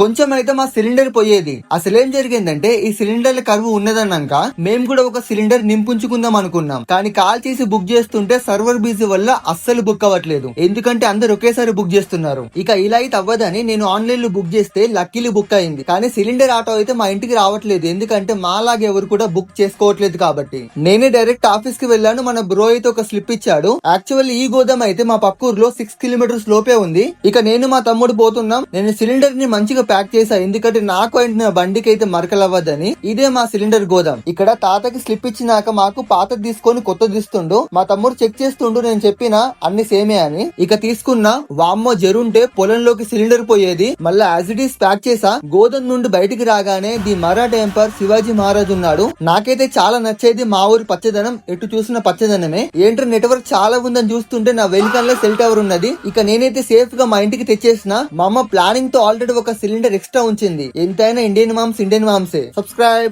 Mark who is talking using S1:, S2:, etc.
S1: కొంచెం అయితే మా సిలిండర్ పోయేది. అసలు ఏం జరిగిందంటే ఈ సిలిండర్ల కరువు ఉన్నదన్నాక మేము కూడా ఒక సిలిండర్ నింపుంచుకుందాం అనుకున్నాం. కానీ కాల్ చేసి బుక్ చేస్తుంటే సర్వర్ బిజీ వల్ల అస్సలు బుక్ అవ్వట్లేదు. ఎందుకంటే అందరు ఒకేసారి బుక్ చేస్తున్నారు. ఇక ఇలా అయితే అవ్వదని నేను ఆన్లైన్ లో బుక్ చేస్తే లక్కీలు బుక్ అయింది. కానీ సిలిండర్ ఆటో అయితే మా ఇంటికి రావట్లేదు. ఎందుకంటే మాలాగే ఎవరు కూడా బుక్ చేసుకోవట్లేదు కాబట్టి నేనే డైరెక్ట్ ఆఫీస్ కి వెళ్ళాను. మన బ్రో అయితే ఒక స్లిప్ ఇచ్చాడు. యాక్చువల్లీ ఈ గోదాం అయితే మా పక్కూరులో 6 కిలోమీటర్స్ లోపే ఉంది. ఇక నేను మా తమ్ముడు పోతున్నాం. నేను సిలిండర్ ని మంచిగా ప్యాక్ చేసా, ఎందుకంటే నాకు అండ్ నా బండికి అయితే మరకలవ్వద్దని. ఇదే మా సిలిండర్ గోదాం. ఇక్కడ తాతకి స్లిప్ ఇచ్చినాక మాకు పాతది తీసుకొని కొత్తది ఇస్తుండు. మా తమ్ముడు చెక్ చేస్తుండు. నేను చెప్పిన అన్ని సేమే అని. ఇక తీసుకున్నా. వామ్మో జరుంటే పొలంలోకి సిలిండర్ పోయేది. మళ్ళీ యాజ్ ఇట్ ఈస్ ప్యాక్ చేసా. గోదాం నుండి బయటికి రాగానే ది మరాఠా ఎంపైర్ శివాజీ మహారాజ్ ఉన్నాడు. నాకైతే చాలా నచ్చేది మా ఊరి పచ్చదనం. ఎటు చూసిన పచ్చదనమే. ఏంటో నెట్వర్క్ చాలా ఉందని చూస్తుంటే నా వెనుకల్లో సెల్ టవర్ ఉన్నది. ఇక నేనైతే సేఫ్ గా మా ఇంటికి తెచ్చేసిన. మా అమ్మ ప్లానింగ్ తో ఆల్రెడీ ఒక సిలిండర్ ఎక్స్ట్రా ఉంచింది. ఎంతైనా ఇండియన్ మామ్సే. సబ్స్క్రైబ్.